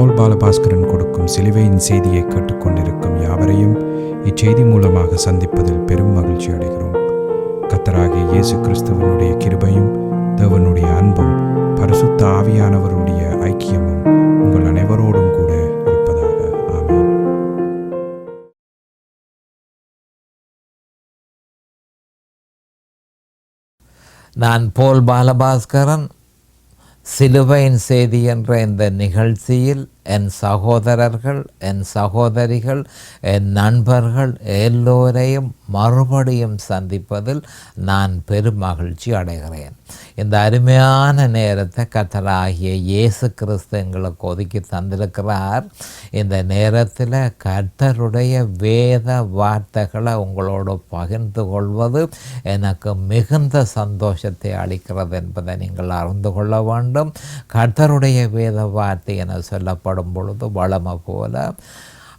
போல் பாலபாஸ்கரன் கொடுக்கும் சிலுவையின் செய்தியை கேட்டுக்கொண்டிருக்கும் யாவரையும் இச்செய்தி மூலமாக சந்திப்பதில் பெரும் மகிழ்ச்சி அடைகிறோம். கர்த்தராகிய இயேசு கிறிஸ்துவனுடைய கிருபையும் தேவனுடைய அன்பும் பரிசுத்த ஆவியானவருடைய ஐக்கியமும் உங்கள் அனைவரோடும் கூட இருப்பதாக. ஆமென். நான் போல் பாலபாஸ்கரன். சிலுவையின் செய்தி என்ற இந்த நிகழ்ச்சியில் என் சகோதரர்கள், என் சகோதரிகள், என் நண்பர்கள் எல்லோரையும் மறுபடியும் சந்திப்பதில் நான் பெரும் மகிழ்ச்சி அடைகிறேன். இந்த அருமையான நேரத்தை கர்த்தராகிய இயேசு கிறிஸ்து எங்களுக்கு ஒதுக்கி தந்திருக்கிறார். இந்த நேரத்தில் கர்த்தருடைய வேத வார்த்தைகளை உங்களோடு பகிர்ந்து கொள்வது எனக்கு மிகுந்த சந்தோஷத்தை அளிக்கிறது என்பதை நீங்கள் அறிந்து கொள்ள வேண்டும். கர்த்தருடைய வேத வார்த்தை என சொல்லப்படும் பொழுது வளமை போல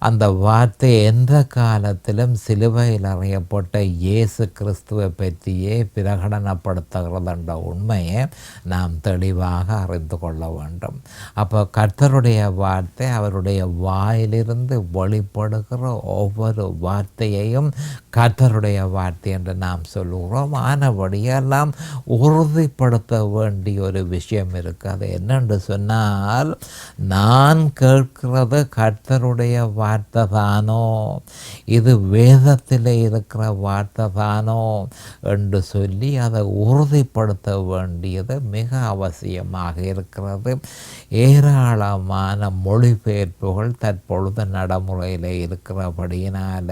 அந்த வார்த்தை எந்த காலத்திலும் சிலுவையில் அறையப்பட்ட இயேசு கிறிஸ்துவை பற்றியே பிரகடனப்படுத்துகிறது என்ற உண்மையை நாம் தெளிவாக அறிந்து கொள்ள வேண்டும். அப்போ கர்த்தருடைய வார்த்தை அவருடைய வாயிலிருந்து வெளிப்படுகிற ஒவ்வொரு வார்த்தையையும் கர்த்தருடைய வார்த்தை என்று நாம் சொல்லுகிறோம். ஆனபடியெல்லாம் உறுதிப்படுத்த வேண்டிய ஒரு விஷயம் இருக்குது. அது என்னென்று சொன்னால், நான் கேட்கிறது கர்த்தருடைய வார்த்தை தானோ, இது வேதத்தில் இருக்கிற வார்த்தை தானோ என்று சொல்லி அதை உறுதிப்படுத்த வேண்டியது மிக அவசியமாக இருக்கிறது. ஏராளமான மொழிபெயர்ப்புகள் தற்பொழுது நடைமுறையில் இருக்கிறபடியினால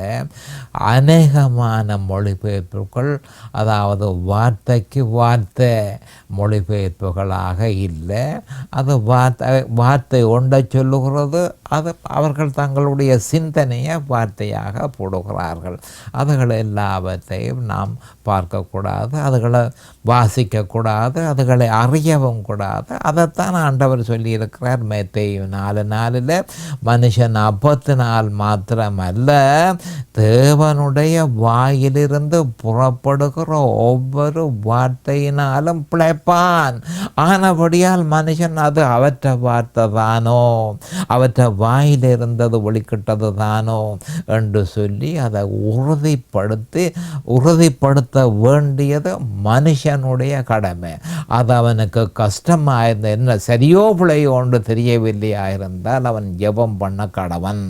அநேகமான மொழிபெயர்ப்புகள், அதாவது வார்த்தைக்கு வார்த்தை மொழிபெயர்ப்புகளாக இல்லை. அது வார்த்தை ஒன்றை சொல்லுகிறது, அது அவர்கள் தங்களுடைய சிந்தனையை வார்த்தையாக போடுகிறார்கள். அதுகளை எல்லாவற்றையும் நாம் பார்க்கக்கூடாது, அதுகளை வாசிக்கக்கூடாது, அதுகளை அறியவும் கூடாது. அதைத்தான் ஆண்டவர் சொல்லியிருக்கிறார் மத்தேயு 4:4. மனுஷன் அப்பத்தினால் மாத்திரமல்ல, தேவனுடைய வாயிலிருந்து புறப்படுகிற ஒவ்வொரு வார்த்தையினாலும் பிழைப்பான். ஆனபடியால் மனுஷன் அது அவற்ற வார்த்தை தானோ, அவற்ற வாயிலிருந்தது ஒளிக்கிட்டது தானோ என்று சொல்லி அதை உறுதிப்படுத்த வேண்டியது மனுஷனுடைய கடமை. அது அவனுக்கு கஷ்டமாக இருந்த, என்ன சரியோ பிழையோ ஒன்று தெரியவில்லையா இருந்தால் அவன் ஜெபம் பண்ண கடவன்.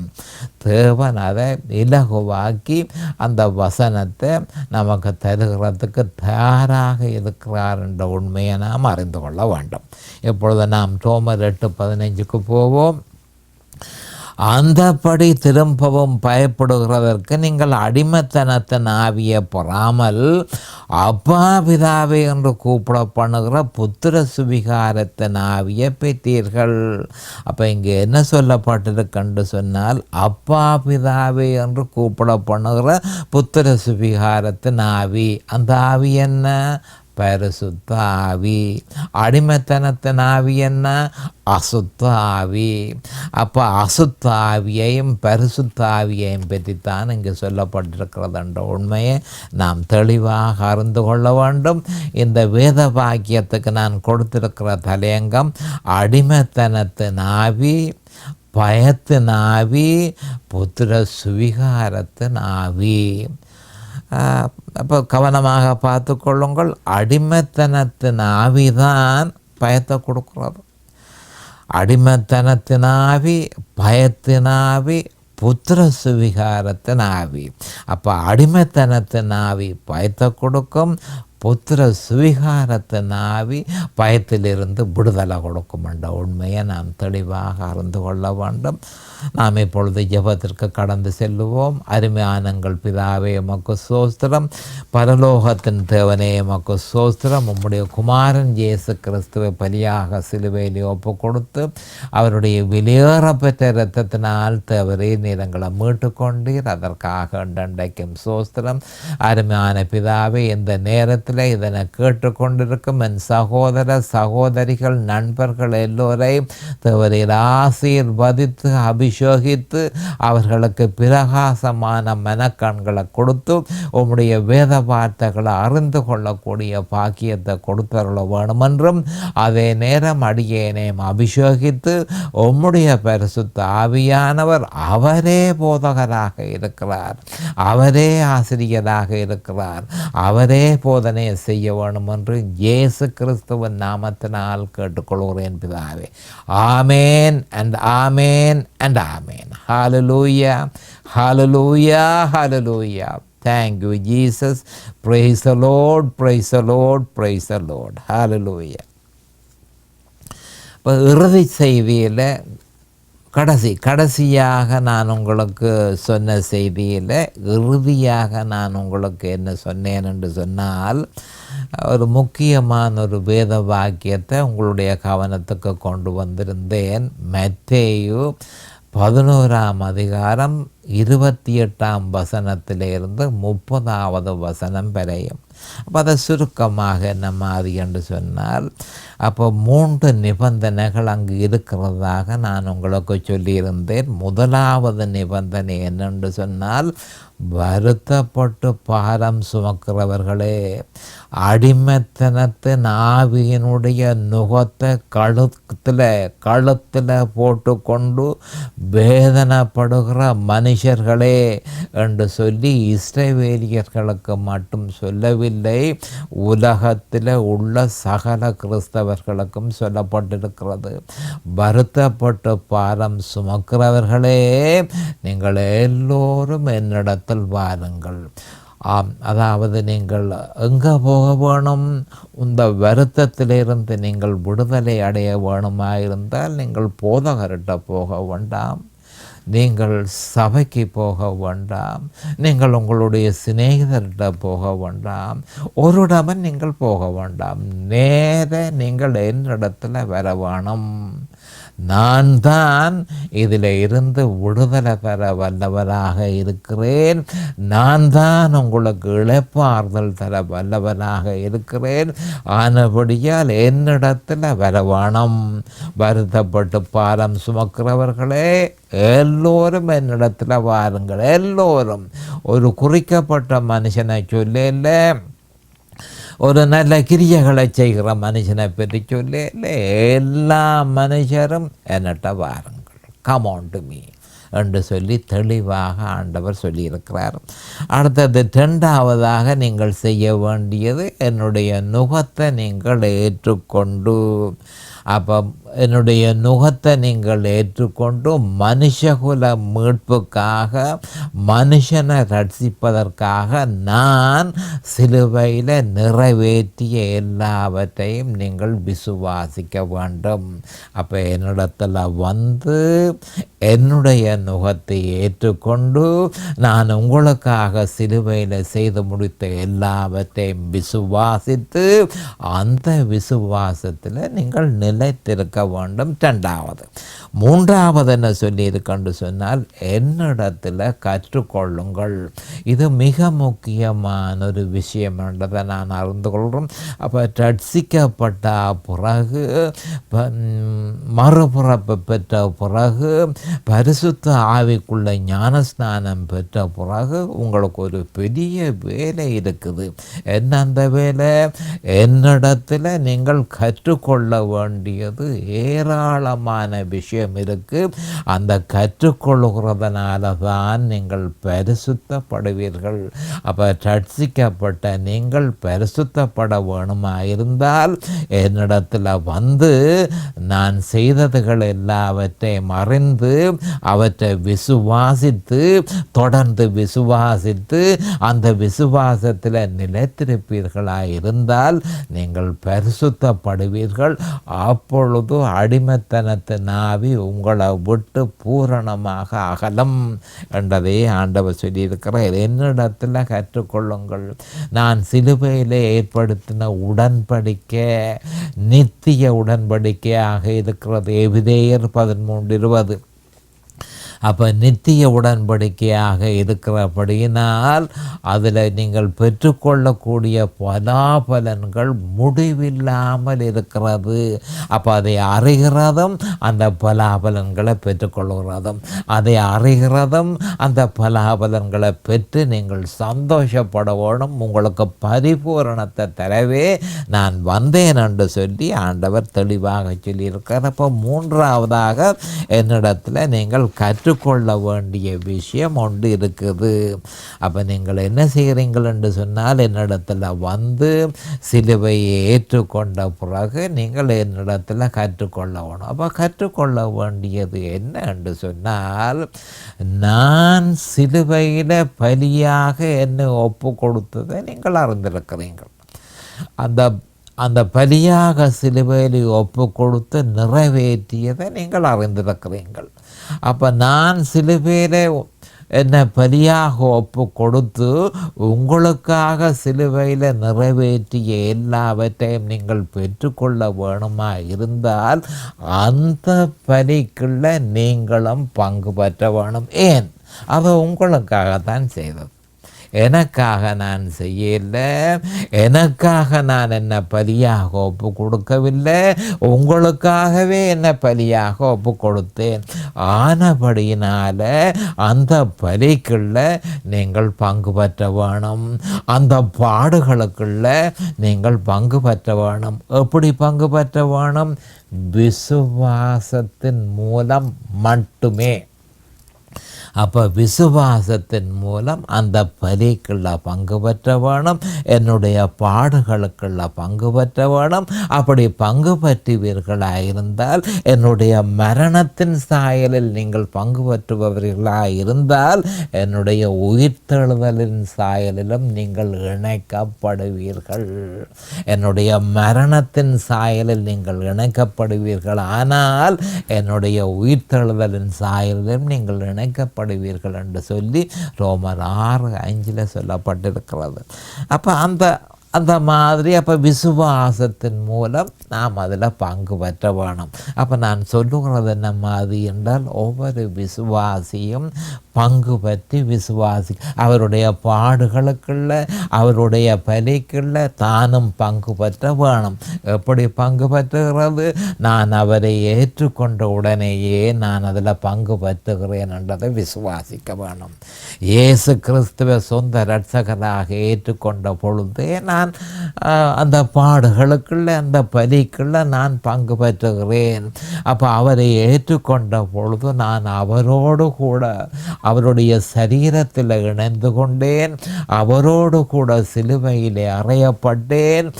தேவன் அதை இலகுவாக்கி அந்த வசனத்தை நமக்கு தருகிறதுக்கு தயாராக இருக்கிறார் என்ற உண்மையை நாம் அறிந்து கொள்ள வேண்டும். இப்பொழுது நாம் ரோமர் 8:15 போவோம். அந்தபடி திரும்பவும் பயப்படுகிறதற்கு நீங்கள் அடிமைத்தனத்தின் ஆவியை பெறாமல் அப்பா பிதாவே என்று கூப்பிட பண்ணுகிற புத்திர சுவிகாரத்தின் ஆவியை பெற்றீர்கள். அப்போ இங்கே என்ன சொல்லப்பட்டிருக்குன்னு சொன்னால், அப்பா பிதாவே என்று கூப்பிட பண்ணுகிற புத்திர சுவிகாரத்தின் ஆவி. அந்த ஆவி என்ன? பரிசுத்த ஆவி. அடிமைத்தனத்தின் ஆவி என்ன? அசுத்த ஆவி. அப்போ அசுத்த ஆவியையும் பரிசுத்த ஆவியையும் பற்றித்தான் இங்கே சொல்லப்பட்டிருக்கிறது என்ற உண்மையை நாம் தெளிவாக அறிந்து கொள்ள வேண்டும். இந்த வேத வாக்கியத்துக்கு நான் கொடுத்திருக்கிற தலையங்கம் அடிமைத்தனத்தின் ஆவி, பயத்தின் ஆவி, புத்திர சுவிகாரத்தின் ஆவி. அப்போ கவனமாக பார்த்து கொள்ளுங்கள். அடிமைத்தனத்தின் ஆவிதான் பயத்தை கொடுக்கிறது. அடிமைத்தனத்தின் ஆவி, பயத்தின் ஆவி, புத்திர சுவிகாரத்தின் ஆவி. அப்போ அடிமைத்தனத்தின் ஆவி பயத்தை கொடுக்கும், புத்திர சுவிகாரத்தின் ஆவி பயத்திலிருந்து விடுதலை கொடுக்கும் என்ற உண்மையை நாம் தெளிவாக அறிந்து கொள்ள வேண்டும். நாம் இப்பொழுது ஜெபத்திற்கு கடந்து செல்லுவோம். அருமையானங்கள் பிதாவே, எமக்கு ஸ்தோத்திரம். பரலோகத்தின் தேவனே, எமக்கு ஸ்தோத்திரம். உம்முடைய குமாரன் இயேசு கிறிஸ்துவை பலியாக சிலுவையில் ஒப்பு கொடுத்து அவருடைய வெளியேறப்பெற்ற இரத்தத்தினால் தேவரே நீர் எங்களை மீட்டு கொண்டீர். அதற்காக இன்றைக்கும் ஸ்தோத்திரம். அருமையான பிதாவே, இந்த நேரத்தில் நேரத்தில் இதனை கேட்டுக்கொண்டிருக்கும் என் சகோதர சகோதரிகள் நண்பர்கள் எல்லோரையும் தேவரீர் ஆசீர்வதித்து அபிஷேகித்து அவர்களுக்கு பிரகாசமான மனக்கண்களை கொடுத்து உம்முடைய வேத வார்த்தைகளை அறிந்து கொள்ளக்கூடிய பாக்கியத்தை கொடுத்தருள வேணுமென்றும் அதே நேரம் அடியேனையும் அபிஷேகித்து உம்முடைய பரிசுத்த ஆவியானவர் அவரே போதகராக இருக்கிறார், அவரே ஆசிரியராக இருக்கிறார், அவரே போதனை செய்ய வேண்டும் என்று இயேசு கிறிஸ்துவின் நாமத்தினால் கேட்டுக்கொள்கிறேன் பிதாவே. ஆமேன் and amen and amen. Hallelujah, hallelujah, hallelujah. Thank you, Jesus. Praise the Lord, praise the Lord, praise the Lord. Hallelujah. இப்போ இறுதி செய்தியில் கடைசியாக நான் உங்களுக்கு சொன்ன செய்தியில் இறுதியாக நான் உங்களுக்கு என்ன சொன்னேன் என்று சொன்னால், ஒரு முக்கியமான ஒரு வேத வாக்கியத்தை உங்களுடைய கவனத்துக்கு கொண்டு வந்திருந்தேன். மத்தேயு 11ஆம் அதிகாரம் 28ஆம் வசனத்திலிருந்து 30வது வசனம் வரையும். அப்போ அதை சுருக்கமாக என்ன மாதிரி என்று சொன்னால், அப்போ 3 நிபந்தனைகள் அங்கு இருக்கிறதாக நான் உங்களுக்கு சொல்லியிருந்தேன். முதலாவது நிபந்தனை என்னென்று சொன்னால், வருத்தப்பட்டு பாரம் சுமக்கிறவர்களே, அடிமைத்தனத்தின் ஆவியினுடைய நுகத்தை கழுத்தில் போட்டுக்கொண்டு வேதனைப்படுகிற மனுஷர்களே என்று சொல்லி இஸ்ரவேலியர்களுக்கு மட்டும் சொல்லவில்லை, உலகத்தில் உள்ள சகல கிறிஸ்தவர்களுக்கும் சொல்லப்பட்டிருக்கிறது. வருத்தப்பட்டு பாரம் சுமக்கிறவர்களே, நீங்கள் எல்லோரும் என்னிடத்தில் வாருங்கள். அதாவது நீங்கள் எங்கே போக வேணும்? இந்த வருத்தத்திலிருந்து நீங்கள் விடுதலை அடைய வேணுமாயிருந்தால் நீங்கள் போதகர்கிட்ட போக வேண்டாம், நீங்கள் சபைக்கு போக வேண்டாம், நீங்கள் உங்களுடைய சிநேகிதர்கிட்ட போக வேண்டாம், ஒரு இடமும் நீங்கள் போக வேண்டாம். நேர நீங்கள் என்னிடத்தில் வர வேணும். நான் தான் இதில் இருந்து விடுதலை பெற வல்லவராக இருக்கிறேன். நான் தான் உங்களுக்கு இளைப்பாறுதல் தர வல்லவராக இருக்கிறேன். ஆனபடியால் என்னிடத்தில் வரவானம். வருத்தப்பட்டு பாரம் சுமக்கிறவர்களே, எல்லோரும் என்னிடத்தில் வாருங்கள். எல்லோரும், ஒரு குறிக்கப்பட்ட மனுஷனை சொல்லல, ஒரு நல்ல கிரியைகளை செய்கிற மனுஷனை பற்றி சொல்ல, எல்லா மனுஷரும் என்னட்ட வாருங்கள், கம் ஆன் டு மீ என்று சொல்லி தெளிவாக ஆண்டவர் சொல்லியிருக்கிறார். அடுத்தது 2ஆவதாக நீங்கள் செய்ய வேண்டியது, என்னுடைய நுகத்தை நீங்கள் ஏற்றுக்கொண்டு, அப்போ என்னுடைய நுகத்தை நீங்கள் ஏற்றுக்கொண்டு மனுஷகுல மீட்புக்காக, மனுஷனை ரட்சிப்பதற்காக நான் சிலுவையில் நிறைவேற்றிய எல்லாவற்றையும் நீங்கள் விசுவாசிக்க வேண்டும். அப்போ என்னிடத்தில் வந்து என்னுடைய நுகத்தை ஏற்றுக்கொண்டு நான் உங்களுக்காக சிலுவையில் செய்து முடித்த எல்லாவற்றையும் விசுவாசித்து அந்த விசுவாசத்தில் நீங்கள் நிலைத்திருக்க வேண்டும். 2வது. 3வது என்ன சொல்லியிருக்கன்று சொன்னால், என்னிடத்தில் கற்றுக்கொள்ளுங்கள். இது மிக முக்கியமான ஒரு விஷயம் என்றதை நான் அறிந்து கொள்கிறோம். அப்போ ரட்சிக்கப்பட்ட பிறகு, மறுபிறப்பு பெற்ற பிறகு, பரிசுத்த ஆவிக்குள்ள ஞானஸ்நானம் பெற்ற பிறகு உங்களுக்கு ஒரு பெரிய வேலை இருக்குது. என்ன அந்த வேலை? என்னிடத்தில் நீங்கள் கற்றுக்கொள்ள வேண்டியது ஏராளமான விஷயம் இருக்குது. அந்த கற்றுக்கொள்கிறதுனால தான் நீங்கள் பரிசுத்தப்படுவீர்கள். அப்போ ரட்சிக்கப்பட்ட நீங்கள் பரிசுத்தப்பட வேணுமா இருந்தால் என்னிடத்தில் வந்து நான் செய்ததுகள் எல்லாவற்றையும் அறிந்து அவற்றை விசுவாசித்து, தொடர்ந்து விசுவாசித்து அந்த விசுவாசத்தில் நிலைத்திருப்பீர்களாக இருந்தால் நீங்கள் பரிசுத்தப்படுவீர்கள். அப்பொழுது அடிமைத்தனத்தின் ஆவி உங்களை விட்டு பூரணமாக அகலம் என்றதை ஆண்டவர் சொல்லியிருக்கிறார். என்னிடத்தில் கற்றுக்கொள்ளுங்கள். நான் சிலுவையில் ஏற்படுத்தின உடன்படிக்கை நித்திய உடன்படிக்கையாக இருக்கிறது. எபிரேயர் 13:20. அப்போ நித்திய உடன்படிக்கையாக இருக்கிறபடியினால் அதில் நீங்கள் பெற்றுக்கொள்ளக்கூடிய பலாபலன்கள் முடிவில்லாமல் இருக்கிறது. அப்போ அதை அறிகிறதும் அந்த பலாபலன்களை பெற்றுக்கொள்கிறதும், அதை அறிகிறதும் அந்த பலாபலன்களை பெற்று நீங்கள் சந்தோஷப்பட வேணும். உங்களுக்கு பரிபூரணத்தை தரவே நான் வந்தேன் என்று சொல்லி ஆண்டவர் தெளிவாக சொல்லியிருக்கார். அப்போ மூன்றாவதாக என்னிடத்தில் நீங்கள் கற்றுக்கொள்ள வேண்டிய விஷயம் ஒன்று இருக்குது. அப்போ நீங்கள் என்ன செய்கிறீங்கள் என்று சொன்னால், என்னிடத்தில் வந்து சிலுவையை ஏற்றுக்கொண்ட பிறகு நீங்கள் என்னிடத்தில் கற்றுக்கொள்ள வேணும். அப்போ கற்றுக்கொள்ள வேண்டியது என்ன என்று சொன்னால், நான் சிலுவையில் பலியாக என்னை ஒப்பு கொடுத்ததை நீங்கள் அறிந்திருக்கிறீர்கள். அந்த பலியாக சிலுவையில் ஒப்பு கொடுத்து நிறைவேற்றியதை நீங்கள் அறிந்திருக்கிறீர்கள். அப்போ நான் சிலுவையில் என்னை பலியாக ஒப்பு கொடுத்து உங்களுக்காக சிலுவையில் நிறைவேற்றிய எல்லாவற்றையும் நீங்கள் பெற்றுக்கொள்ள வேணுமா இருந்தால் அந்த பலிக்குள்ள நீங்களும் பங்கு பெற்ற வேணும். ஏன்? அதை உங்களுக்காகத்தான் செய்தது, எனக்காக நான் செய்யலை, எனக்காக நான் என்ன பலியாக ஒப்பு கொடுக்கவில்லை, உங்களுக்காகவே என்ன பலியாக ஒப்பு கொடுத்தேன். ஆனபடியினால் அந்த பலிக்குள்ள நீங்கள் பங்கு பெற்ற வேணும், அந்த பாடுகளுக்குள்ள நீங்கள் பங்கு பெற்ற வேணும். எப்படி பங்கு பெற்ற வேணும்? விசுவாசத்தின் மூலம் மட்டுமே. அப்போ விசுவாசத்தின் மூலம் அந்த பலிக்குள்ள பங்கு பெற்ற வேணும், என்னுடைய பாடுகளுக்குள்ள பங்கு பெற்ற வேணும். அப்படி பங்கு பெற்றுவீர்களாக இருந்தால், என்னுடைய மரணத்தின் சாயலில் நீங்கள் பங்கு பெற்றுபவர்களாக இருந்தால், என்னுடைய உயிர்த்தெழுதலின் சாயலிலும் நீங்கள் இணைக்கப்படுவீர்கள். என்னுடைய மரணத்தின் சாயலில் நீங்கள் இணைக்கப்படுவீர்கள், ஆனால் என்னுடைய உயிர்த்தெழுதலின் சாயலிலும் நீங்கள் இணைக்கப்படுவீர்கள் என்று சொல்லி ரோமர் 6:5 சொல்லப்பட்டிருக்கிறது. அப்போ அந்த மாதிரி அப்போ விசுவாசத்தின் மூலம் நாம் அதில் பங்கு பெற்ற வேணும். அப்போ நான் சொல்லுகிறது என்ன மாதிரி என்றால், ஒவ்வொரு விசுவாசியும் பங்கு பற்றி விசுவாசி அவருடைய பாடுகளுக்குள்ள அவருடைய பலிக்குள்ள தானும் பங்கு பெற்ற வேணும். எப்படி பங்கு பெற்றுகிறது? நான் அவரை ஏற்றுக்கொண்ட உடனேயே நான் அதில் பங்கு பெற்றுகிறேன் என்றதை விசுவாசிக்க வேணும். இயேசு கிறிஸ்துவை சொந்த இரட்சகராக ஏற்றுக்கொண்ட பொழுதே நான் அந்த பாடுகளுக்குள்ள அந்த பலிக்குள்ள நான் பங்கு பெற்றுகிறேன். அப்போ அவரை ஏற்றுக்கொண்ட பொழுது நான் அவரோடு கூட அவருடைய சரீரத்தில் இணைந்து கொண்டேன், அவரோடு கூட சிலுவையிலே அறையப்பட்டேன்,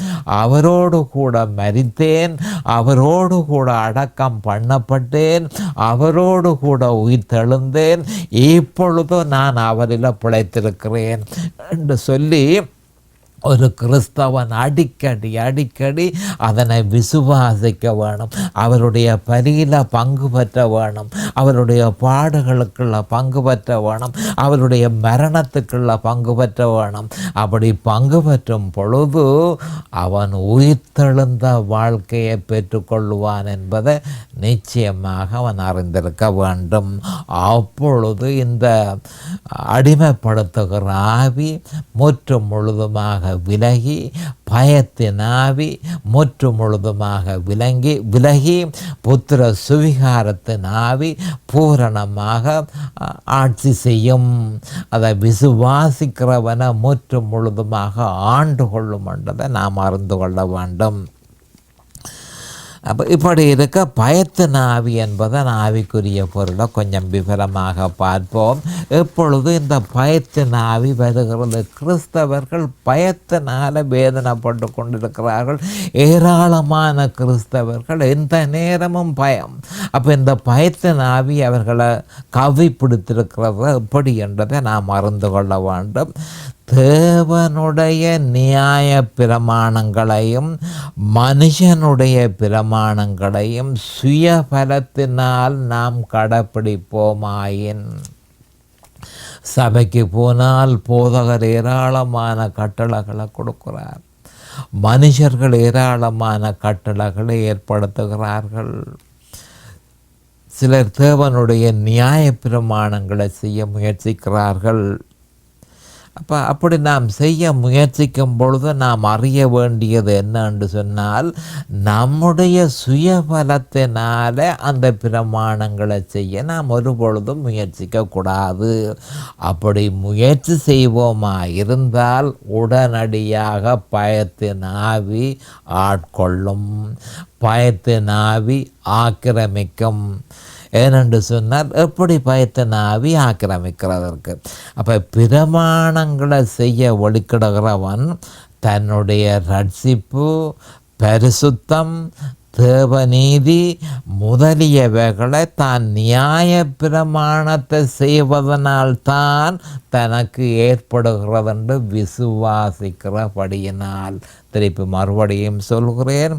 அவரோடு கூட மரித்தேன், அவரோடு கூட அடக்கம் பண்ணப்பட்டேன், அவரோடு கூட உயிர்த்தெழுந்தேன், இப்பொழுது நான் அவரில் பிழைத்திருக்கிறேன் என்று சொல்லி ஒரு கிறிஸ்தவன் அடிக்கடி அதனை விசுவாசிக்க வேணும். அவருடைய பலியில் பங்கு பெற்ற வேணும், அவருடைய பாடுகளுக்குள்ள பங்கு பெற்ற வேணும், அவருடைய மரணத்துக்குள்ள பங்கு பெற்ற வேணும். அப்படி பங்கு பெற்றும் பொழுது அவன் உயிர்த்தெழுந்த வாழ்க்கையை பெற்றுக்கொள்வான் என்பதை நிச்சயமாக அவன் அறிந்திருக்க வேண்டும். அப்பொழுது இந்த அடிமைப்படுத்துகிற ஆவி முற்றும் முழுதுமாக விலகி, பயத்தின் ஆவி முற்று முழுதுமாக விலகி புத்திர சுவிகாரத்தின் ஆவி பூரணமாக ஆட்சி செய்யும். அதை விசுவாசிக்கிறவனை முற்று முழுதுமாக ஆண்டு கொள்ளும் என்றதை நாம் அறிந்து கொள்ள வேண்டும். அப்போ இப்படி இருக்க பயத்தின் ஆவி என்பதன் ஆவிக்குரிய பொருளை கொஞ்சம் விவரமாக பார்ப்போம். எப்பொழுது இந்த பயத்தின் ஆவி வருகிறது? கிறிஸ்தவர்கள் பயத்தினால் வேதனைப்பட்டு கொண்டிருக்கிறார்கள். ஏராளமான கிறிஸ்தவர்கள் எந்த நேரமும் பயம். அப்போ இந்த பயத்தின் ஆவி அவர்களை கவி பிடித்திருக்கிறது எப்படி என்றதை நாம் அறிந்து கொள்ள வேண்டும். தேவனுடைய நியாய பிரமாணங்களையும் மனுஷனுடைய பிரமாணங்களையும் சுயபலத்தினால் நாம் கடைப்பிடிப்போமாயின், சபைக்கு போனால் போதகர் ஏராளமான கட்டளைகளை கொடுக்கிறார், மனுஷர்கள் ஏராளமான கட்டளைகளை ஏற்படுத்துகிறார்கள். சிலர் தேவனுடைய நியாயப்பிரமாணங்களை செய்ய முயற்சிக்கிறார்கள். அப்படி நாம் செய்ய முயற்சிக்கும் பொழுது நாம் அறிய வேண்டியது என்னன்னு சொன்னால், நம்முடைய சுயபலத்தினால அந்த பிரமாணங்களை செய்ய நாம் ஒரு பொழுதும் முயற்சிக்கக்கூடாது. அப்படி முயற்சி செய்வோமா இருந்தால் உடனடியாக பயத்தின் ஆவி ஆட்கொள்ளும், பயத்தின் ஆவி ஆக்கிரமிக்கும். ஏனென்று சொன்னால் எப்படி பயத்தின் ஆவி ஆக்கிரமிக்கிறதற்கு. அப்போ பிரமாணங்களை செய்ய ஒளிக்கிடுகிறவன் தன்னுடைய ரட்சிப்பு, பரிசுத்தம், தேவநீதி முதலியவைகளை தான் நியாய பிரமாணத்தை செய்வதனால்தான் தனக்கு ஏற்படுகிறதென்று விசுவாசிக்கிறபடியினால். திருப்பி மறுபடியும் சொல்கிறேன்,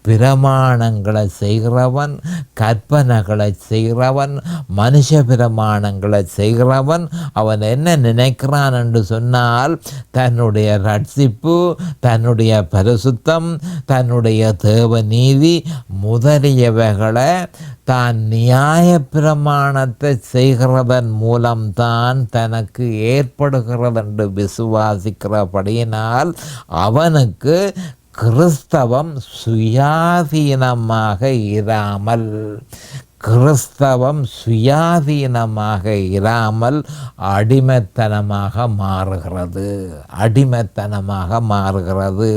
பிரமாணங்களை செய்கிறவன், கற்பனைகளை செய்கிறவன், மனுஷ பிரமாணங்களை செய்கிறவன் அவன் என்ன நினைக்கிறான் என்று சொன்னால், தன்னுடைய ரட்சிப்பு, தன்னுடைய பரிசுத்தம், தன்னுடைய தேவநீதி முதலியவைகளை தான் நியாய பிரமாணத்தை செய்கிறதன் மூலம்தான் தனக்கு ஏற்படுகிறது என்று விசுவாசிக்கிறபடியினால் அவனுக்கு கிறிஸ்தவம் சுயாதீனமாக இராமல், கிறிஸ்தவம் சுயாதீனமாக இராமல் அடிமைத்தனமாக மாறுகிறது, அடிமைத்தனமாக மாறுகிறது.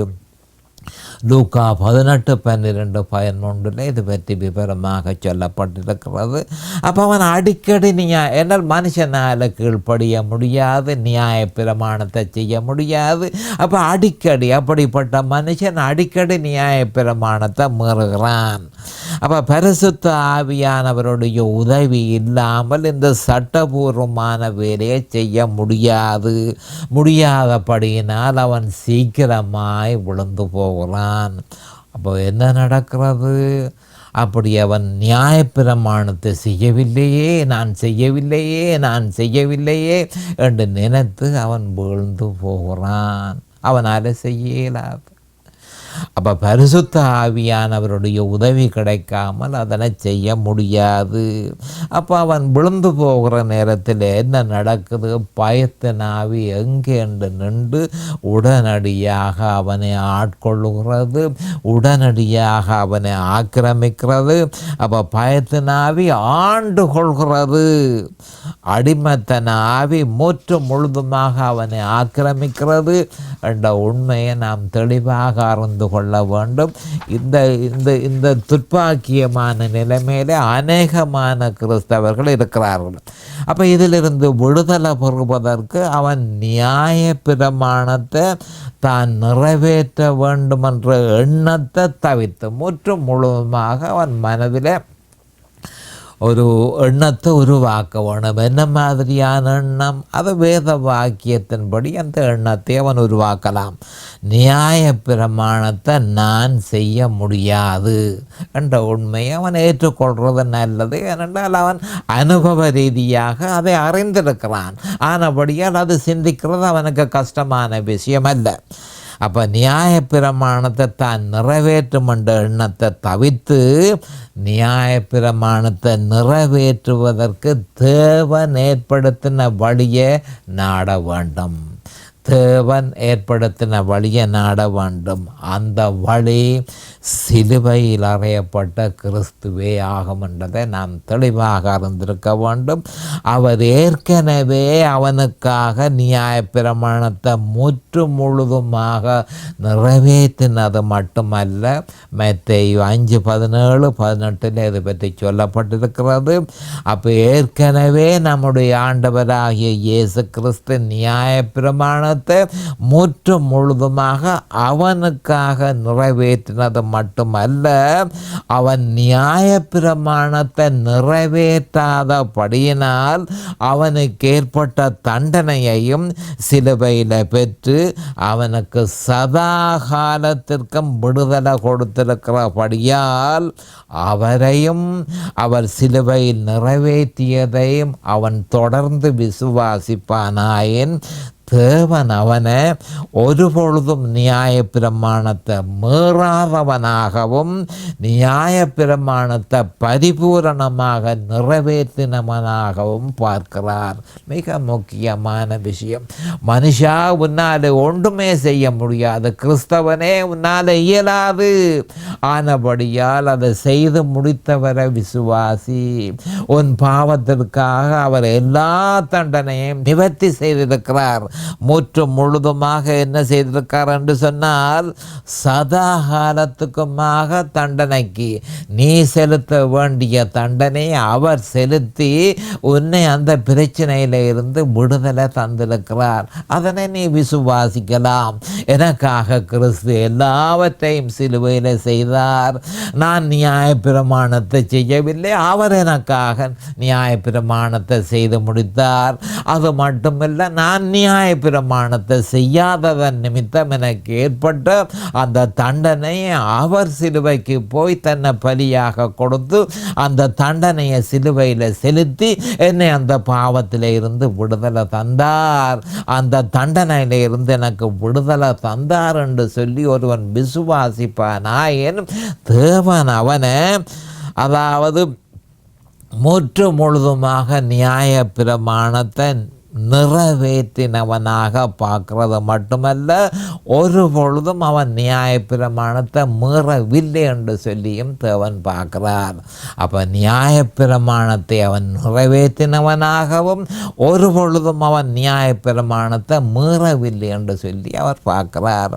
லூக்கா 18:12-13 இது பற்றி விவரமாக சொல்லப்பட்டிருக்கிறது. அப்போ அவன் அடிக்கடி என்னால் மனுஷனால் கீழ்ப்படிய முடியாது, நியாய பிரமாணத்தை செய்ய முடியாது. அப்போ அடிக்கடி அப்படிப்பட்ட மனுஷன் அடிக்கடி நியாய பிரமாணத்தை மீறுகிறான். அப்போ பரிசுத்த ஆவியானவருடைய உதவி இல்லாமல் இந்த சட்டபூர்வமான வேலையை செய்ய முடியாதபடியினால் அவன் சீக்கிரமாய் விழுந்து போகிறான். அப்போ என்ன நடக்கிறது? அப்படி அவன் நியாயப்பிரமாணத்தை செய்யவில்லையே என்று நினைத்து அவன் வீழ்ந்து போகிறான். அவனால் செய்ய இயலாது. அப்போ பரிசுத்த ஆவியானவருடைய உதவி கிடைக்காமல் அதனை செய்ய முடியாது. அப்போ அவன் விழுந்து போகிற நேரத்தில் என்ன நடக்குது? பயத்தின் ஆவி எங்கே என்று நின்று உடனடியாக அவனை ஆட்கொள்ளுகிறது, உடனடியாக அவனை ஆக்கிரமிக்கிறது. அப்போ பயத்தின் ஆவி ஆண்டு கொள்கிறது, அடிமைத்தன ஆவி முழுதுமாக அவனை ஆக்கிரமிக்கிறது என்ற உண்மையை நாம் தெளிவாக அறிந்து கொள்ள வேண்டும். இந்த துர்ப்பாக்கியமான நிலைமையிலே அநேகமான கிறிஸ்தவர்கள் இருக்கிறார்கள். அப்போ இதிலிருந்து விடுதலை பெறுவதற்கு அவன் நியாய பிரமாணத்தை தான் நிறைவேற்ற வேண்டும் என்ற எண்ணத்தை தவிர்த்து முழுவதுமாக அவன் மனதில் ஒரு எண்ணத்தை உருவாக்க வேணும். என்ன மாதிரியான எண்ணம்? அது வேத வாக்கியத்தின்படி அந்த எண்ணத்தை அவன் உருவாக்கலாம். நியாய பிரமாணத்தை நான் செய்ய முடியாது என்ற உண்மையை அவன் ஏற்றுக்கொள்வது நல்லது. ஏனென்றால் அவன் அனுபவ ரீதியாக அதை அறிந்திருக்கிறான். ஆனபடியால் அது சிந்திக்கிறது அவனுக்கு கஷ்டமான விஷயம் அல்ல. அப்போ நியாயப்பிரமாணத்தை தான் நிறைவேற்றும் என்ற எண்ணத்தை தவிர்த்து நியாயப்பிரமாணத்தை நிறைவேற்றுவதற்கு தேவன் ஏற்படுத்தின வழியை நாட வேண்டும். தேவன் ஏற்படுத்தின வழியை நாட வேண்டும். அந்த வழி சிலுவையில் அறையப்பட்ட கிறிஸ்துவே ஆகும் என்றதை நாம் தெளிவாக அறிந்திருக்க வேண்டும். அவர் ஏற்கனவே அவனுக்காக நியாயப்பிரமாணத்தை முழுதுமாக நிறைவேற்றினது மட்டுமல்ல, மத்தேயு 5:17-18 இது பற்றி சொல்லப்பட்டிருக்கிறது. அப்போ ஏற்கனவே நம்முடைய ஆண்டவராகிய இயேசு கிறிஸ்து நியாயப்பிரமாணத்தை முழுதுமாக அவனுக்காக நிறைவேற்றினது மட்டுமல்ல, அவன் நியாயப்பிரமாணத்தை நிறைவேற்றாதபடியினால் அவனுக்கு ஏற்பட்ட தண்டனையையும் சிலுவையில் பெற்று அவனுக்கு சதா காலத்திற்கும் விடுதலை கொடுத்திருக்கிறபடியால் அவரையும் அவர் சிலுவையில் நிறைவேற்றியதையும் அவன் தொடர்ந்து விசுவாசிப்பானாயின் தேவன் அவனை ஒருபொழுதும் நியாயப்பிரமாணத்தை மீறாதவனாகவும் நியாயப்பிரமாணத்தை பரிபூரணமாக நிறைவேற்றினவனாகவும் பார்க்கிறார். மிக முக்கியமான விஷயம். மனுஷா, உன்னால் ஒன்றுமே செய்ய முடியாது. கிறிஸ்தவனே, உன்னால் இயலாது. ஆனபடியால் அதை செய்து முடித்தவரை விசுவாசி. உன் பாவத்திற்காக அவர் எல்லா தண்டனையும் நிவர்த்தி செய்திருக்கிறார். முற்று முழுதுமாக என்ன செய்திருக்கார் என்று சொன்னால், சதா காலத்துக்குமாக தண்டனைக்கு நீ செலுத்த வேண்டிய தண்டனை அவர் செலுத்தி உன்னை அந்த பிரச்சனையில இருந்து விடுதலை தந்திருக்கிறார். அதனை நீ விசுவாசிக்கலாம். எனக்காக கிறிஸ்து எல்லாவற்றையும் சிலுவையில் செய்தார். நான் நியாயப்பிரமாணத்தை செய்யவில்லை, அவர் எனக்காக நியாயப்பிரமாணத்தை செய்து முடித்தார். அது மட்டுமில்லை, நான் நியாயப்பிரமாணத்தை செய்யாததன் நிமித்தம் எனக்கு ஏற்பட்ட அந்த தண்டனை அவர் சிலுவைக்கு போய் தன்னை பலியாக கொடுத்து அந்த தண்டனையை சிலுவையில் செலுத்தி என்னை அந்த பாவத்தில் இருந்து விடுதலை தந்தார். அந்த தண்டனையில் இருந்து எனக்கு விடுதலை தந்தார் என்று சொல்லி ஒருவன் விசுவாசிப்பானாயின் தேவன் அவனை, அதாவது முற்று முழுதுமாக நியாயப்பிரமாணத்தை நிறைவேற்றினவனாக பார்க்கறது மட்டுமல்ல, ஒரு பொழுதும் அவன் நியாயப்பிரமாணத்தை மீறவில்லை என்று சொல்லியும் தேவன் பார்க்கிறார். அப்போ நியாயப்பிரமாணத்தை அவன் நிறைவேற்றினவனாகவும் ஒரு பொழுதும் அவன் நியாயப்பிரமாணத்தை மீறவில்லை என்று சொல்லி அவர் பார்க்கிறார்.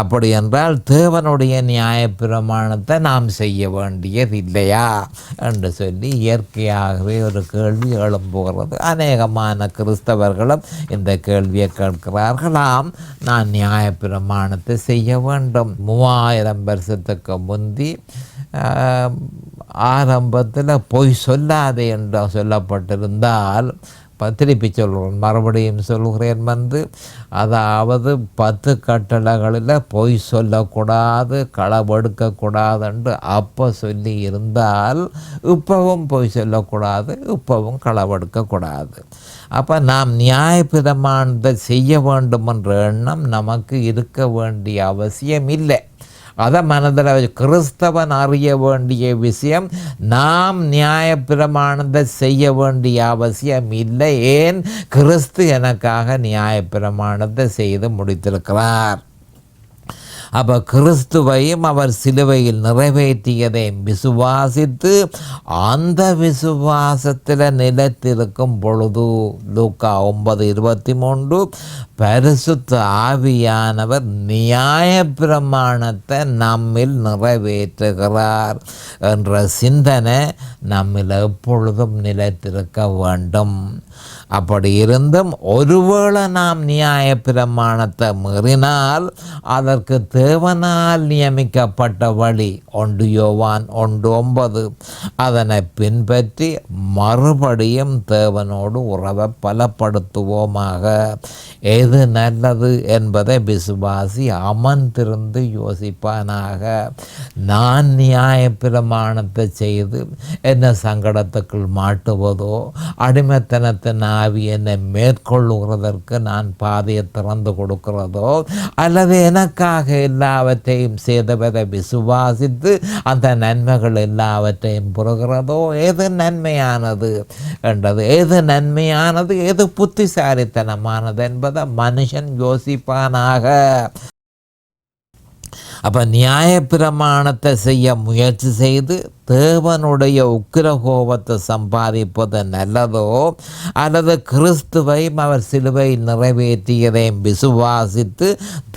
அப்படி என்றால் தேவனுடைய நியாயப்பிரமாணத்தை நாம் செய்ய வேண்டியது இல்லையா என்று சொல்லி இயற்கையாகவே ஒரு கேள்வி எழும்புகிறது. அநேகமான கிறிஸ்தவர்களும் இந்த கேள்வியை கேட்கிறார்களாம். நான் நியாயப்பிரமாணத்தை செய்ய வேண்டும். 3000 வருஷத்துக்கு முந்தி ஆரம்பத்தில் பொய் சொல்லாதே என்று சொல்லப்பட்டிருந்தால், திருப்பி சொல்கிறேன், மறுபடியும் சொல்கிறேன், அதாவது 10 கட்டளைகளில் பொய் சொல்லக்கூடாது, களவெடுக்கக்கூடாது என்று அப்போ சொல்லி இருந்தால், இப்போவும் பொய் சொல்லக்கூடாது, இப்போவும் களவெடுக்கக்கூடாது. அப்போ நாம் நியாயப்பிரமாணத்தை செய்ய வேண்டும் என்ற எண்ணம் நமக்கு இருக்க வேண்டிய அவசியம் இல்லை. அதை மனதில் கிறிஸ்தவன் அறிய வேண்டிய விஷயம், நாம் நியாயப்பிரமாணத்தை செய்ய வேண்டிய அவசியம் இல்லை. ஏன்? கிறிஸ்து எனக்காக நியாயப்பிரமாணத்தை செய்து முடித்திருக்கிறார். அப்போ கிறிஸ்துவையும் அவர் சிலுவையில் நிறைவேற்றியதை விசுவாசித்து அந்த விசுவாசத்தில் நிலைத்திருக்கும் பொழுது, லூக்கா 9:23, பரிசுத்த ஆவியானவர் நியாயப்பிரமாணத்தை நம்மில் நிறைவேற்றுகிறார் என்ற சிந்தனை நம்மில் எப்பொழுதும் நிலைத்திருக்க வேண்டும். அப்படி இருந்தும் ஒருவேளை நாம் நியாயப்பிரமாணத்தை மீறினால் அதற்கு தேவனால் நியமிக்கப்பட்ட வழி 1 யோவான் 1:9 அதனை பின்பற்றி மறுபடியும் தேவனோடு உறவை பலப்படுத்துவோமாக. எது நல்லது என்பதை விசுவாசி அமர்ந்திருந்து யோசிப்பானாக. நான் நியாயப்பிரமாணத்தை செய்து என்ன சங்கடத்துக்குள் மாட்டுவதோ, அடிமைத்தனத்தின் ஆவி என்னை மேற்கொள்ளுகிறதற்கு நான் பாதையை திறந்து கொடுக்கிறதோ, அல்லது எனக்காக எல்லாவற்றையும் செய்தவரை விசுவாசித்து அந்த நன்மைகள் எல்லாவற்றையும் பெறுகிறதோ, எது நன்மையானது என்றது, எது நன்மையானது, எது புத்திசாலித்தனமானது என்பதை மனுஷன் யோசிப்பானாக. அப்போ நியாயப்பிரமாணத்தை செய்ய முயற்சி செய்து தேவனுடைய உக்கிரகோபத்தை சம்பாதிப்பது நல்லதோ, அல்லது கிறிஸ்துவை அவர் சிலுவையில் நிறைவேற்றியதையும் விசுவாசித்து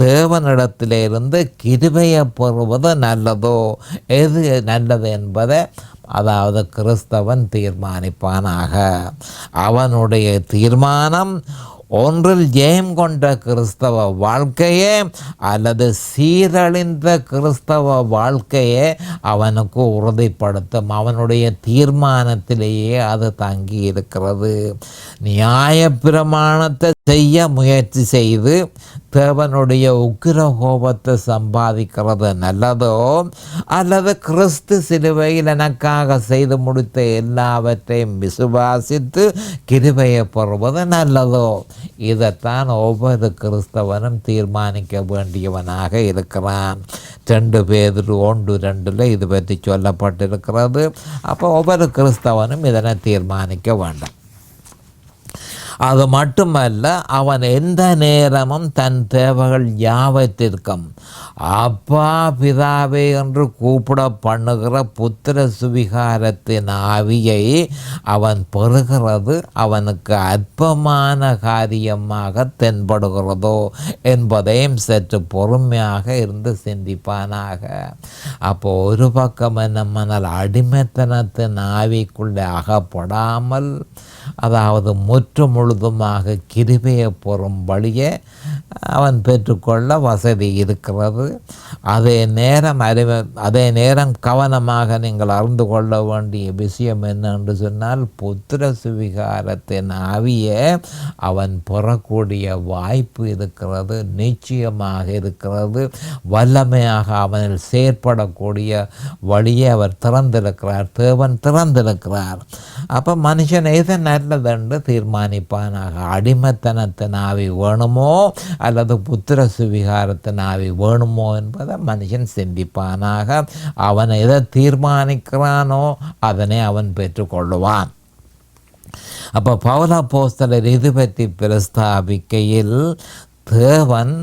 தேவனிடத்திலிருந்து கிருபையை பெறுவது நல்லதோ, எது நல்லது என்பதை அதாவது கிறிஸ்தவன் தீர்மானிப்பானாக. அவனுடைய தீர்மானம் ஒன்றில் ஜெயம் கொண்ட கிறிஸ்தவ வாழ்க்கையே அல்லது சீரழிந்த கிறிஸ்தவ வாழ்க்கையே அவனுக்கு உறுதிப்படுத்தும். அவனுடைய தீர்மானத்திலேயே அது தங்கி இருக்கிறது. நியாயப்பிரமாணத்தை செய்ய முயற்சி செய்து தேவனுடைய உக்கிர கோபத்தை சம்பாதிக்கிறது நல்லதோ, அல்லது கிறிஸ்து சிலுவையில் எனக்காக செய்து முடித்த எல்லாவற்றையும் விசுவாசித்து கிருபையை பெறுவது நல்லதோ? இதைத்தான் ஒவ்வொரு கிறிஸ்தவனும் தீர்மானிக்க வேண்டியவனாக இருக்கிறான். 2 பேதுரு 1:2 இது பற்றி சொல்லப்பட்டிருக்கிறது. அப்போ ஒவ்வொரு கிறிஸ்தவனும் இதனை தீர்மானிக்க வேண்டும். அது மட்டுமல்ல, அவன் எந்த நேரமும் தன் தேவைகள் யாவற்றிற்கும் அப்பா பிதாவே என்று கூப்பிட பண்ணுகிற புத்திர சுவிகாரத்தின் ஆவியை அவன் பெறுகிறது அவனுக்கு அற்பமான காரியமாக தென்படுகிறதோ என்பதையும் சற்று பொறுமையாக இருந்து சிந்திப்பானாக. அப்போ ஒரு பக்கம் என்னமனால் அடிமைத்தனத்தின் ஆவிக்குள்ளே அகப்படாமல், அதாவது முற்று முழுதுமாக கிருபையை பெறும் வழியை அவன் பெற்றுக்கொள்ள வசதி இருக்கிறது. அதே நேரம் கவனமாக நீங்கள் அறிந்து கொள்ள வேண்டிய விஷயம் என்னென்று சொன்னால், புத்திர சுவிகாரத்தின் ஆவியை அவன் பெறக்கூடிய வாய்ப்பு இருக்கிறது, நிச்சயமாக இருக்கிறது. வல்லமையாக அவனில் செயற்படக்கூடிய வழியை அவர் திறந்திருக்கிறார், தேவன் திறந்திருக்கிறார். அப்போ மனுஷன் எது நல்லதென்று தீர்மானிப்பானாக. அடிமைத்தனத்தின் ஆவி வேணுமோ அல்லது புத்திர சுவிகாரத்தின் ஆவி வேணுமோ என்பதை மனுஷன் சிந்திப்பானாக. அவன் எதை தீர்மானிக்கிறானோ அதனை அவன் பெற்றுக்கொள்ளுவான். அப்போ பவுல் அப்போஸ்தலர் இது பற்றி பிரஸ்தாபிக்கையில், தேவன்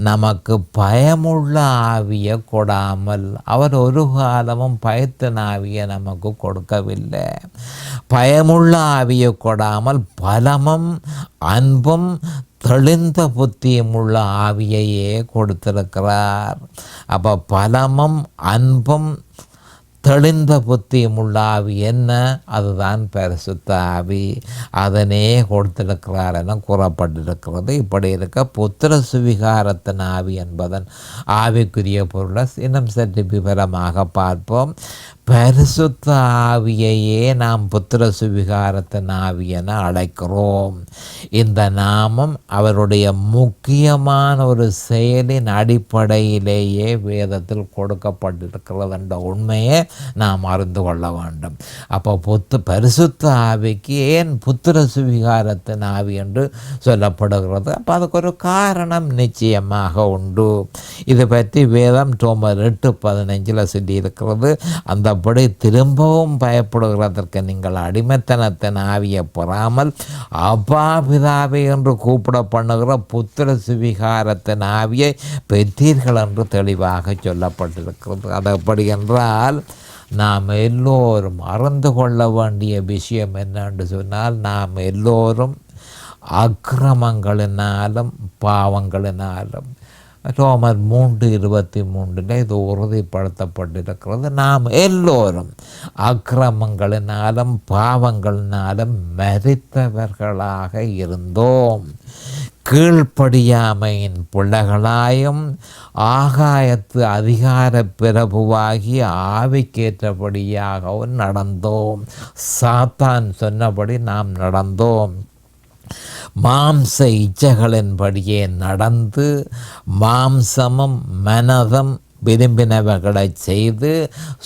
நமக்கு பயமுள்ள ஆவியை கொடாமல், அவர் ஒரு காலமும் பயத்தின் ஆவியை நமக்கு கொடுக்கவில்லை. பயமுள்ள ஆவியை கொடாமல் பலமும் அன்பும் தெளிந்த புத்தியும் உள்ள ஆவியையே கொடுத்திருக்கிறார். அப்போ பலமும் அன்பும் தெளிந்த புத்தியும் உள்ள ஆவி என்ன? அதுதான் பரிசுத்த ஆவி. அதனே கொடுத்திருக்கிறார் என கூறப்பட்டிருக்கிறது. இப்படி இருக்க புத்திர சுவிகாரத்தின் ஆவி என்பதன் ஆவிக்குரிய பொருளை இன்னும் சற்று விவரமாக பார்ப்போம். பரிசுத்த ஆவியையே நாம் புத்திர சுவிகாரத்தின் ஆவி என அழைக்கிறோம். இந்த நாமம் அவருடைய முக்கியமான ஒரு செயலின் அடிப்படையிலேயே வேதத்தில் கொடுக்கப்பட்டிருக்கிறது என்ற உண்மையை நாம் அறிந்து கொள்ள வேண்டும். அப்போ பரிசுத்த ஆவிக்கு ஏன் புத்திர சுவிகாரத்தின் ஆவி என்று சொல்லப்படுகிறது? அப்போ அதுக்கு ஒரு காரணம் நிச்சயமாக உண்டு. இது பற்றி வேதம் ரோமர் 8:15 சொல்லியிருக்கிறது. அந்தபடி திரும்பவும் பயப்படுகிறதற்கு நீங்கள் அடிமைத்தனத்தின் ஆவியை பெறாமல் அப்பா பிதாவே என்று கூப்பிட பண்ணுகிற புத்திர சுவிகாரத்தின் ஆவியை பெற்றீர்கள் என்று தெளிவாக சொல்லப்பட்டிருக்கிறது. அது எப்படி என்றால், நாம் எல்லோரும் அறிந்து கொள்ள வேண்டிய விஷயம் என்னென்று சொன்னால், நாம் எல்லோரும் அக்கிரமங்களினாலும் பாவங்களினாலும், ரோமர் 3:23 இது உறுதிப்படுத்தப்பட்டிருக்கிறது. நாம் எல்லோரும் அக்கிரமங்களினாலும் பாவங்களினாலும் மரித்தவர்களாக இருந்தோம். கீழ்ப்படியாமையின் பிள்ளைகளாயும் ஆகாயத்து அதிகார பிரபுவாகி ஆவிக்கேற்றபடியாகவும் நடந்தோம். சாத்தான் சொன்னபடி நாம் நடந்தோம். மாம்ச இச்சைகளின்படியே நடந்து மாம்சமும் மனதும் விரும்பினவர்களை செய்து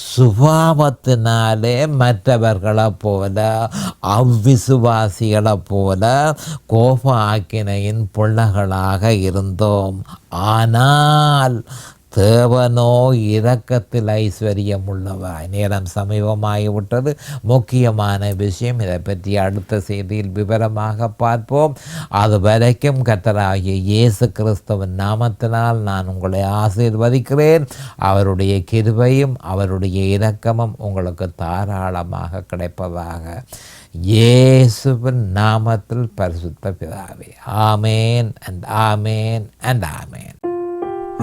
சுபாவத்தினாலே மற்றவர்களைப் போல அவ்விசுவாசிகளைப் போல கோப ஆக்கினையின் பிள்ளைகளாக இருந்தோம். ஆனால் தேவனோ இரக்கத்தில் ஐஸ்வர்யம் உள்ளவாய். நேரம் சமீபமாகிவிட்டது. முக்கியமான விஷயம், இதை பற்றி அடுத்த செய்தியில் விவரமாக பார்ப்போம். அது வரைக்கும் கர்த்தராகிய இயேசு கிறிஸ்துவின் நாமத்தினால் நான் உங்களை ஆசீர்வதிக்கிறேன். அவருடைய கிருபையும் அவருடைய இரக்கமும் உங்களுக்கு தாராளமாக கிடைப்பதாக. இயேசுவின் நாமத்தில் பரிசுத்த பிதாவே. ஆமேன் அண்ட் ஆமேன் அண்ட் ஆமேன்.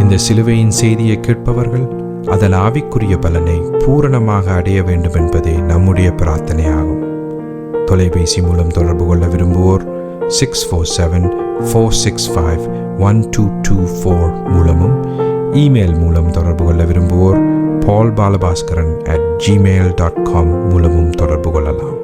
இந்த சிலுவையின் செய்தியை கேட்பவர்கள் அதன் ஆவிக்குரிய பலனை பூரணமாக அடைய வேண்டும் என்பதே நம்முடைய பிரார்த்தனையாகும். தொலைபேசி மூலம் தொடர்பு கொள்ள விரும்புவோர் 647-465-1224 மூலமும், இமெயில் மூலம் தொடர்பு கொள்ள விரும்புவோர் paulbalabaskaran@gmail.com மூலமும் தொடர்பு கொள்ளலாம்.